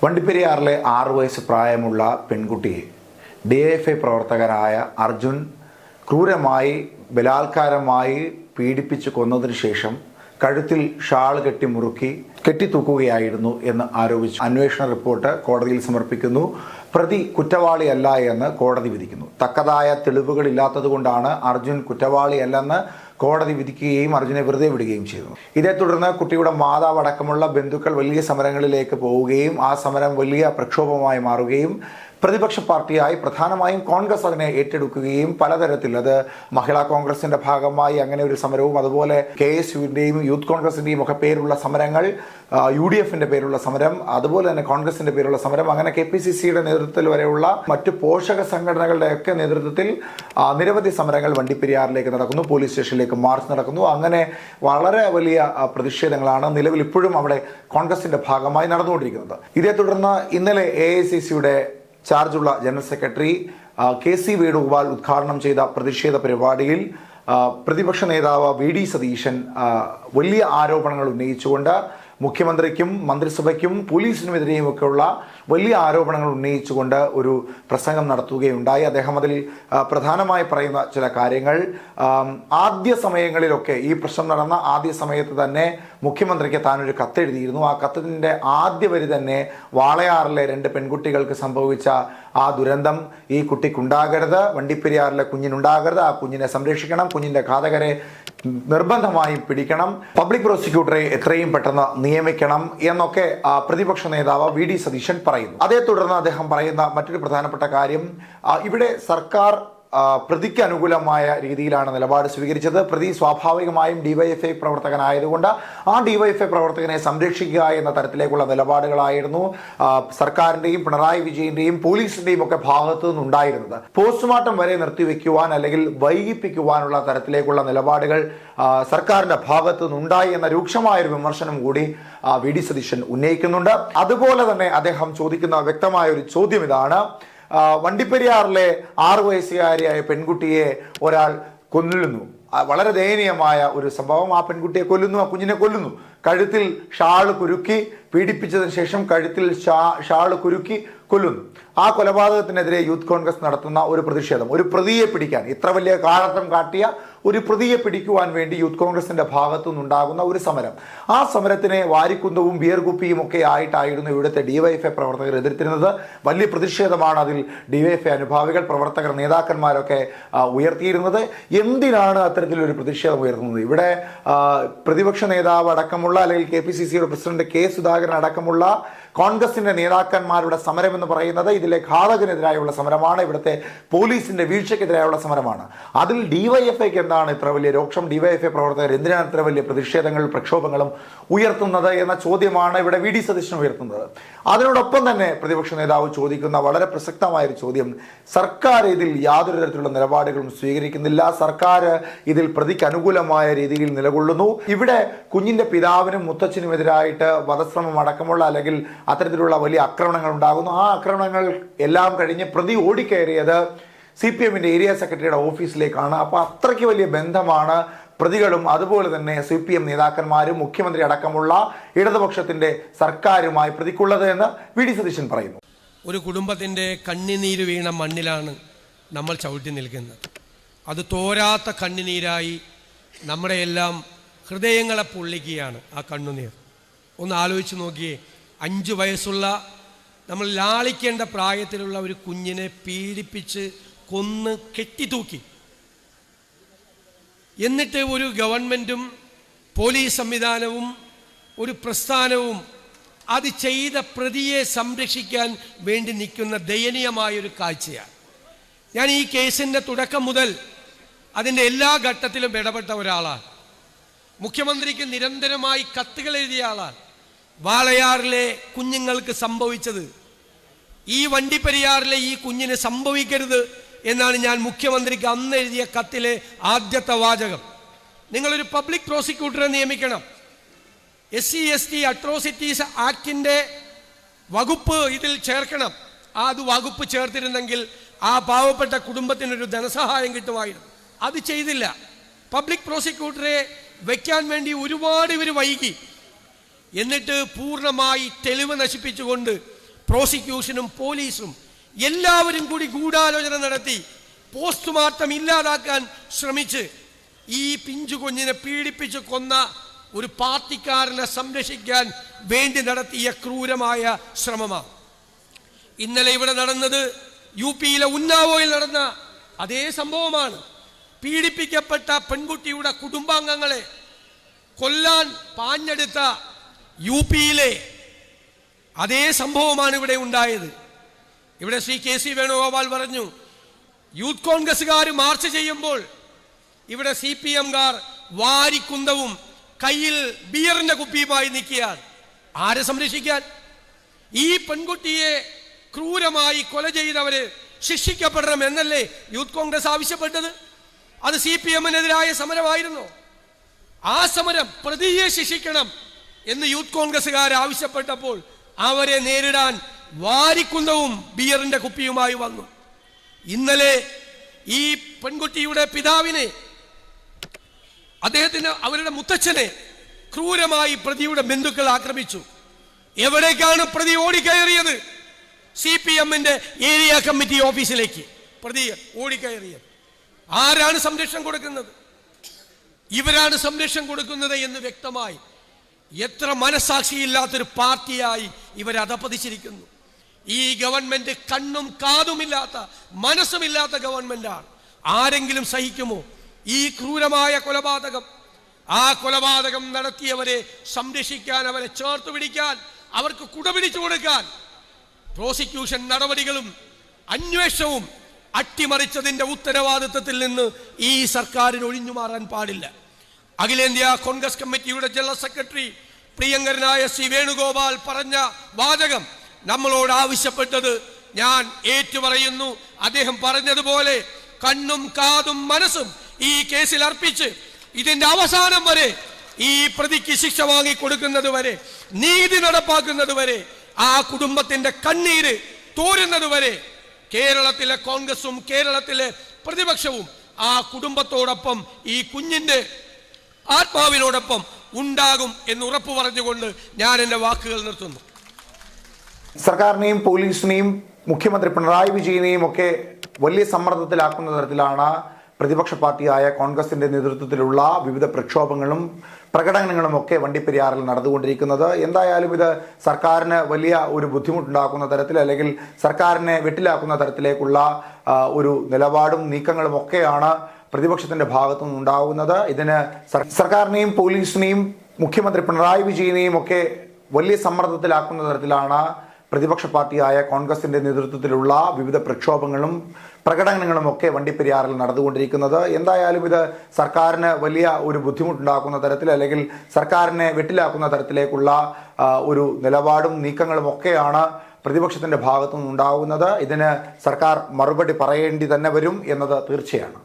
വണ്ടിപ്പെരിയാറിലെ 6 വയസ്സ് പ്രായമുള്ള പെൺകുട്ടിയെ DIFI പ്രവർത്തകനായ അർജുൻ ക്രൂരമായി ബലാത്കാരമായി പീഡിപ്പിച്ചു കൊന്നതിനു ശേഷം കഴുത്തിൽ ഷാൾ കെട്ടി മുറുക്കി കെട്ടിത്തൂക്കുകയായിരുന്നു എന്ന് ആരോപിച്ച് അന്വേഷണ റിപ്പോർട്ട് കോടതിയിൽ സമർപ്പിക്കുന്നു. പ്രതി കുറ്റവാളിയല്ല എന്ന് കോടതി വിധിക്കുന്നു. തക്കതായ തെളിവുകളില്ലാത്തതുകൊണ്ടാണ് അർജുൻ കുറ്റവാളിയല്ലെന്ന് കോടതി വിധിക്കുകയും അർജുനെ വെറുതെ വിടുകയും ചെയ്തു. ഇതേ തുടർന്ന് കുട്ടിയുടെ മാതാവ് അടക്കമുള്ള ബന്ധുക്കൾ വലിയ സമരങ്ങളിലേക്ക് പോവുകയും ആ സമരം വലിയ പ്രക്ഷോഭമായി മാറുകയും പ്രതിപക്ഷ പാർട്ടിയായി പ്രധാനമായും കോൺഗ്രസ് അതിനെ ഏറ്റെടുക്കുകയും പലതരത്തിൽ അത് മഹിളാ കോൺഗ്രസിന്റെ ഭാഗമായി അങ്ങനെ ഒരു സമരവും അതുപോലെ KSUവിന്റെയും യൂത്ത് കോൺഗ്രസിന്റെയും ഒക്കെ പേരുള്ള സമരങ്ങൾ, UDFന്റെ പേരുള്ള സമരം, അതുപോലെ തന്നെ കോൺഗ്രസിന്റെ പേരുള്ള സമരം, അങ്ങനെ KPCCയുടെ നേതൃത്വത്തിൽ വരെയുള്ള മറ്റു പോഷക സംഘടനകളുടെയൊക്കെ നേതൃത്വത്തിൽ നിരവധി സമരങ്ങൾ വണ്ടിപ്പെരിയാറിലേക്ക് നടക്കുന്നു. പോലീസ് സ്റ്റേഷനിലേക്ക് മാർച്ച് നടക്കുന്നു. അങ്ങനെ വളരെ വലിയ പ്രതിഷേധങ്ങളാണ് നിലവിൽ ഇപ്പോഴും അവിടെ കോൺഗ്രസിന്റെ ഭാഗമായി നടന്നുകൊണ്ടിരിക്കുന്നത്. ഇതേ തുടർന്ന് ഇന്നലെ AICCയുടെ ചാർജുള്ള ജനറൽ സെക്രട്ടറി KC വേണുഗോപാൽ ഉദ്ഘാടനം ചെയ്ത പ്രതിഷേധ പരിപാടിയിൽ പ്രതിപക്ഷ നേതാവ് VD സതീശൻ വലിയ ആരോപണങ്ങൾ ഉന്നയിച്ചുകൊണ്ട് മുഖ്യമന്ത്രിക്കും മന്ത്രിസഭയ്ക്കും പോലീസിനുമെതിരെയുമൊക്കെയുള്ള വലിയ ആരോപണങ്ങൾ ഉന്നയിച്ചുകൊണ്ട് ഒരു പ്രസംഗം നടത്തുകയുണ്ടായി. അദ്ദേഹം അതിൽ പ്രധാനമായി പറയുന്ന ചില കാര്യങ്ങൾ, ആദ്യ സമയങ്ങളിലൊക്കെ ഈ പ്രശ്നം നടന്ന ആദ്യ സമയത്ത് തന്നെ മുഖ്യമന്ത്രിക്ക് താനൊരു കത്തെഴുതിയിരുന്നു. ആ കത്തിൻ്റെ ആദ്യ വരി തന്നെ വാളയാറിലെ 2 പെൺകുട്ടികൾക്ക് സംഭവിച്ച ആ ദുരന്തം ഈ കുട്ടിക്കുണ്ടാകരുത്, വണ്ടിപ്പെരിയാറിലെ കുഞ്ഞിനുണ്ടാകരുത്, ആ കുഞ്ഞിനെ സംരക്ഷിക്കണം, കുഞ്ഞിൻ്റെ ഘാതകരെ നിർബന്ധമായും പിടിക്കണം, പബ്ലിക് പ്രോസിക്യൂട്ടറെ എത്രയും പെട്ടെന്ന് നിയമിക്കണം എന്നൊക്കെ പ്രതിപക്ഷ നേതാവ് VD സതീശൻ പറയുന്നു. അതേ തുടർന്ന് അദ്ദേഹം പറയുന്ന മറ്റൊരു പ്രധാനപ്പെട്ട കാര്യം, ഇവിടെ സർക്കാർ പ്രതിക്ക് അനുകൂലമായ രീതിയിലാണ് നിലപാട് സ്വീകരിച്ചത്. പ്രതി സ്വാഭാവികമായും DYFI പ്രവർത്തകനായതുകൊണ്ട് ആ DYFI പ്രവർത്തകനെ സംരക്ഷിക്കുക എന്ന തരത്തിലേക്കുള്ള നിലപാടുകളായിരുന്നു സർക്കാരിന്റെയും പിണറായി വിജയന്റെയും പോലീസിന്റെയും ഒക്കെ ഭാഗത്തു നിന്നുണ്ടായിരുന്നത്. പോസ്റ്റ്മോർട്ടം വരെ നിർത്തിവെക്കുവാൻ അല്ലെങ്കിൽ വൈകിപ്പിക്കുവാനുള്ള തരത്തിലേക്കുള്ള നിലപാടുകൾ സർക്കാരിന്റെ ഭാഗത്തു നിന്നുണ്ടായി എന്ന രൂക്ഷമായൊരു വിമർശനം കൂടി VD സതീശൻ ഉന്നയിക്കുന്നുണ്ട്. അതുപോലെ തന്നെ അദ്ദേഹം ചോദിക്കുന്ന വ്യക്തമായ ഒരു ചോദ്യം ഇതാണ്, വണ്ടിപ്പെരിയാറിലെ 6 വയസ്സുകാരിയായ പെൺകുട്ടിയെ ഒരാൾ കൊല്ലുന്നു. വളരെ ദയനീയമായ ഒരു സംഭവം. ആ പെൺകുട്ടിയെ കൊല്ലുന്നു, ആ കുഞ്ഞിനെ കൊല്ലുന്നു. കഴുത്തിൽ ഷാള് കുരുക്കി പീഡിപ്പിച്ചതിന് ശേഷം കഴുത്തിൽ ഷാള് കുരുക്കി കൊല്ലുന്നു. ആ കൊലപാതകത്തിനെതിരെ യൂത്ത് കോൺഗ്രസ് നടത്തുന്ന ഒരു പ്രതിഷേധം, ഒരു പ്രതിയെ പിടിക്കാൻ, ഇത്ര വലിയ കാരണത്തം കാട്ടിയ ഒരു പ്രതിയെ പിടിക്കുവാൻ വേണ്ടി യൂത്ത് കോൺഗ്രസിന്റെ ഭാഗത്തു നിന്നുണ്ടാകുന്ന ഒരു സമരം. ആ സമരത്തിനെ വാരിക്കുന്തവും ബിയർ കുപ്പിയും ഒക്കെ ആയിട്ടായിരുന്നു ഇവിടുത്തെ DYFI പ്രവർത്തകർ എതിർത്തിരുന്നത്. വലിയ പ്രതിഷേധമാണ് അതിൽ DYFI അനുഭാവികൾ, പ്രവർത്തകർ, നേതാക്കന്മാരൊക്കെ ഉയർത്തിയിരുന്നത്. എന്തിനാണ് അത്തരത്തിലൊരു പ്രതിഷേധം ഉയർത്തുന്നത്? ഇവിടെ പ്രതിപക്ഷ നേതാവ് അടക്കമുള്ള അല്ലെങ്കിൽ KPCCയുടെ പ്രസിഡന്റ് K സുധാകരൻ അടക്കമുള്ള കോൺഗ്രസിന്റെ നേതാക്കന്മാരുടെ സമരം എന്ന് പറയുന്നത് ഇതിലെ ഘാതകനെതിരായുള്ള സമരമാണ്, ഇവിടുത്തെ പോലീസിന്റെ വീഴ്ചയ്ക്കെതിരായുള്ള സമരമാണ്. അതിൽ DYFIക്ക് എന്താണ് ഇത്ര വലിയ രോക്ഷം? DYFI പ്രവർത്തകർ എന്തിനാണ് ഇത്ര വലിയ പ്രതിഷേധങ്ങളും പ്രക്ഷോഭങ്ങളും ഉയർത്തുന്നത് എന്ന ചോദ്യമാണ് ഇവിടെ VD സതീശൻ ഉയർത്തുന്നത്. അതിനോടൊപ്പം തന്നെ പ്രതിപക്ഷ നേതാവ് ചോദിക്കുന്ന വളരെ പ്രസക്തമായൊരു ചോദ്യം, സർക്കാർ ഇതിൽ യാതൊരു തരത്തിലുള്ള നിലപാടുകളും സ്വീകരിക്കുന്നില്ല, സർക്കാർ ഇതിൽ പ്രതിക്ക് അനുകൂലമായ രീതിയിൽ നിലകൊള്ളുന്നു. ഇവിടെ കുഞ്ഞിന്റെ പിതാവിനും മുത്തച്ഛനുമെതിരായിട്ട് വധശ്രമം അടക്കമുള്ള അല്ലെങ്കിൽ അത്തരത്തിലുള്ള വലിയ ആക്രമണങ്ങൾ ഉണ്ടാകുന്നു. ആ ആക്രമണങ്ങൾ എല്ലാം കഴിഞ്ഞ് പ്രതി ഓടിക്കയറിയത് CPMന്റെ ഏരിയ സെക്രട്ടറിയുടെ ഓഫീസിലേക്കാണ്. അപ്പോൾ അത്രയ്ക്ക് വലിയ ബന്ധമാണ് പ്രതികളും അതുപോലെ തന്നെ CPM നേതാക്കന്മാരും മുഖ്യമന്ത്രി അടക്കമുള്ള ഇടതുപക്ഷത്തിന്റെ സർക്കാരുമായി പ്രതിക്കുള്ളത് എന്ന് VD സതീശൻ പറയുന്നു. ഒരു കുടുംബത്തിന്റെ കണ്ണുനീര് വീണ മണ്ണിലാണ് നമ്മൾ ചവിട്ടി നിൽക്കുന്നത്. അത് തോരാത്ത കണ്ണുനീരായി നമ്മുടെ എല്ലാം ഹൃദയങ്ങളെ പൊള്ളിക്കുകയാണ് ആ കണ്ണുനീർ. ഒന്ന് ആലോചിച്ച് നോക്കിയേ, 5 വയസ്സുള്ള നമ്മൾ ലാളിക്കേണ്ട പ്രായത്തിലുള്ള ഒരു കുഞ്ഞിനെ പീഡിപ്പിച്ച് കൊന്ന് കെട്ടിത്തൂക്കി. എന്നിട്ട് ഒരു ഗവൺമെൻറ്റും പോലീസ് സംവിധാനവും ഒരു പ്രസ്ഥാനവും അത് ചെയ്ത പ്രതിയെ സംരക്ഷിക്കാൻ വേണ്ടി നിൽക്കുന്ന ദയനീയമായൊരു കാഴ്ചയാണ്. ഞാൻ ഈ കേസിൻ്റെ തുടക്കം മുതൽ അതിൻ്റെ എല്ലാ ഘട്ടത്തിലും ഇടപെട്ട ഒരാളാണ്. മുഖ്യമന്ത്രിക്ക് നിരന്തരമായി കത്തുകൾ എഴുതിയ ആളാണ്. വാളയാറിലെ കുഞ്ഞുങ്ങൾക്ക് സംഭവിച്ചത് ഈ വണ്ടിപ്പെരിയാറിലെ ഈ കുഞ്ഞിന് സംഭവിക്കരുത് എന്നാണ് ഞാൻ മുഖ്യമന്ത്രിക്ക് അന്ന് എഴുതിയ കത്തിലെ ആദ്യത്തെ വാചകം. നിങ്ങളൊരു പബ്ലിക് പ്രോസിക്യൂട്ടറെ നിയമിക്കണം. SC/ST അട്രോസിറ്റീസ് ആക്ടിൻ്റെ വകുപ്പ് ഇതിൽ ചേർക്കണം. അത് വകുപ്പ് ചേർത്തിരുന്നെങ്കിൽ ആ പാവപ്പെട്ട കുടുംബത്തിനൊരു ധനസഹായം കിട്ടുമായിരുന്നു. അത് ചെയ്തില്ല. പബ്ലിക് പ്രോസിക്യൂട്ടറെ വയ്ക്കാൻ വേണ്ടി ഒരുപാട് ഇവർ വൈകി. എന്നിട്ട് പൂർണ്ണമായി തെളിവ് നശിപ്പിച്ചുകൊണ്ട് പ്രോസിക്യൂഷനും പോലീസും എല്ലാവരും കൂടി ഗൂഢാലോചന നടത്തി പോസ്റ്റ്മോർട്ടം ഇല്ലാതാക്കാൻ ശ്രമിച്ച് ഈ പിഞ്ചു കുഞ്ഞിനെ പീഡിപ്പിച്ച് കൊന്ന ഒരു പാർട്ടിക്കാരനെ സംരക്ഷിക്കാൻ വേണ്ടി നടത്തിയ ക്രൂരമായ ശ്രമമാണ്. ഇന്നലെ ഇവിടെ നടന്നത് യുപിയിലെ ഉന്നാവോയിൽ നടന്ന അതേ സംഭവമാണ്. പീഡിപ്പിക്കപ്പെട്ട പെൺകുട്ടിയുടെ കുടുംബാംഗങ്ങളെ കൊല്ലാൻ പാഞ്ഞെടുത്ത യുപിയിലെ അതേ സംഭവമാണ് ഇവിടെ ഉണ്ടായത്. ഇവിടെ ശ്രീ കെ സി വേണുഗോപാൽ പറഞ്ഞു, യൂത്ത് കോൺഗ്രസ്സുകാർ മാർച്ച് ചെയ്യുമ്പോൾ ഇവിടെ CPM-കാർ വാരിക്കുന്തവും കയ്യിൽ ബിയറിന്റെ കുപ്പിയുമായി നിൽക്കുകയാണ്. ആരെ സംരക്ഷിക്കാൻ? ഈ പെൺകുട്ടിയെ ക്രൂരമായി കൊല ചെയ്തവര് ശിക്ഷിക്കപ്പെടണം എന്നല്ലേ യൂത്ത് കോൺഗ്രസ് ആവശ്യപ്പെട്ടത്? അത് CPM-നെതിരായ സമരമായിരുന്നു. ആ സമരം പ്രതിയെ ശിക്ഷിക്കണം എന്ന് യൂത്ത് കോൺഗ്രസ്സുകാർ ആവശ്യപ്പെട്ടപ്പോൾ അവരെ നേരിടാൻ വാരിക്കുന്തവും ബിയറിന്റെ കുപ്പിയുമായി വന്നു. ഇന്നലെ ഈ പെൺകുട്ടിയുടെ പിതാവിനെ, അദ്ദേഹത്തിന് അവരുടെ മുത്തച്ഛനെ ക്രൂരമായി പ്രതിയുടെ ബന്ധുക്കൾ ആക്രമിച്ചു. എവിടേക്കാണ് പ്രതി ഓടിക്കയറിയത്? CPM-ന്റെ ഏരിയ കമ്മിറ്റി ഓഫീസിലേക്ക് പ്രതി ഓടിക്കയറിയത്. ആരാണ് സംരക്ഷണം കൊടുക്കുന്നത്? ഇവരാണ് സംരക്ഷണം കൊടുക്കുന്നത് എന്ന് വ്യക്തമായി. എത്ര മനസാക്ഷിയില്ലാത്തൊരു പാർട്ടിയായി ഇവർ അധപ്പതിച്ചിരിക്കുന്നു. ഈ ഗവൺമെന്റ് കണ്ണും കാതുമില്ലാത്ത, മനസ്സുമില്ലാത്ത ഗവൺമെന്റാണ്. ആരെങ്കിലും സഹിക്കുമോ ഈ ക്രൂരമായ കൊലപാതകം? ആ കൊലപാതകം നടത്തിയവരെ സംരക്ഷിക്കാൻ, അവരെ ചേർത്ത് പിടിക്കാൻ, അവർക്ക് കുടപിടിച്ചു കൊടുക്കാൻ പ്രോസിക്യൂഷൻ നടപടികളും അന്വേഷണവും അട്ടിമറിച്ചതിന്റെ ഉത്തരവാദിത്വത്തിൽ നിന്ന് ഈ സർക്കാരിന് ഒഴിഞ്ഞു മാറാൻ പാടില്ല. അഖിലേന്ത്യാ കോൺഗ്രസ് കമ്മിറ്റിയുടെ ജനറൽ സെക്രട്ടറി പ്രിയങ്കരനായ ശ്രീ വേണുഗോപാൽ പറഞ്ഞ വാചകം നമ്മളോട് ആവശ്യപ്പെട്ടത് ഞാൻ ഏറ്റുപറയുന്നു. അദ്ദേഹം പറഞ്ഞതുപോലെ കണ്ണും കാതും മനസ്സും ഈ കേസിൽ അർപ്പിച്ച് ഇതിന്റെ അവസാനം വരെ, ഈ പ്രതിക്ക് ശിക്ഷ വാങ്ങിക്കൊടുക്കുന്നത് വരെ, നീതി നടപ്പാക്കുന്നത് വരെ, ആ കുടുംബത്തിന്റെ കണ്ണീര് തോരുന്നത് വരെ കേരളത്തിലെ കോൺഗ്രസും കേരളത്തിലെ പ്രതിപക്ഷവും ആ കുടുംബത്തോടൊപ്പം ഈ കുഞ്ഞിന്റെ ആത്മാവിനോടൊപ്പം ഉണ്ടാകും എന്ന് ഉറപ്പു പറഞ്ഞുകൊണ്ട് ഞാൻ എൻ്റെ വാക്കുകൾ നിർത്തുന്നു. സർക്കാരിനെയും പോലീസിനെയും മുഖ്യമന്ത്രി പിണറായി വിജയനെയും ഒക്കെ വലിയ സമ്മർദ്ദത്തിലാക്കുന്ന തരത്തിലാണ് പ്രതിപക്ഷ പാർട്ടിയായ കോൺഗ്രസിന്റെ നേതൃത്വത്തിലുള്ള വിവിധ പ്രക്ഷോഭങ്ങളും പ്രകടനങ്ങളും ഒക്കെ വണ്ടിപ്പെരിയാറിൽ നടന്നുകൊണ്ടിരിക്കുന്നത്. എന്തായാലും ഇത് സർക്കാരിന് വലിയ ഒരു ബുദ്ധിമുട്ടുണ്ടാക്കുന്ന തരത്തിൽ, അല്ലെങ്കിൽ സർക്കാരിനെ വെട്ടിലാക്കുന്ന തരത്തിലേക്കുള്ള ഒരു നിലപാടും നീക്കങ്ങളും ഒക്കെയാണ് പ്രതിപക്ഷത്തിന്റെ ഭാഗത്തു നിന്നുണ്ടാകുന്നത്. ഇതിന് സർക്കാരിനെയും പോലീസിനെയും മുഖ്യമന്ത്രി പിണറായി വിജയനെയും ഒക്കെ വലിയ സമ്മർദ്ദത്തിലാക്കുന്ന തരത്തിലാണ് പ്രതിപക്ഷ പാർട്ടിയായ കോൺഗ്രസിന്റെ നേതൃത്വത്തിലുള്ള വിവിധ പ്രക്ഷോഭങ്ങളും പ്രകടനങ്ങളും ഒക്കെ വണ്ടിപ്പെരിയാറിൽ നടന്നുകൊണ്ടിരിക്കുന്നത്. എന്തായാലും ഇത് സർക്കാരിന് വലിയ ഒരു ബുദ്ധിമുട്ടുണ്ടാക്കുന്ന തരത്തിൽ, അല്ലെങ്കിൽ സർക്കാരിനെ വെട്ടിലാക്കുന്ന തരത്തിലേക്കുള്ള ഒരു നിലപാടും നീക്കങ്ങളും ഒക്കെയാണ് പ്രതിപക്ഷത്തിന്റെ ഭാഗത്തു നിന്നുണ്ടാകുന്നത്. ഇതിന് സർക്കാർ മറുപടി പറയേണ്ടി തന്നെ വരും എന്നത് തീർച്ചയാണ്.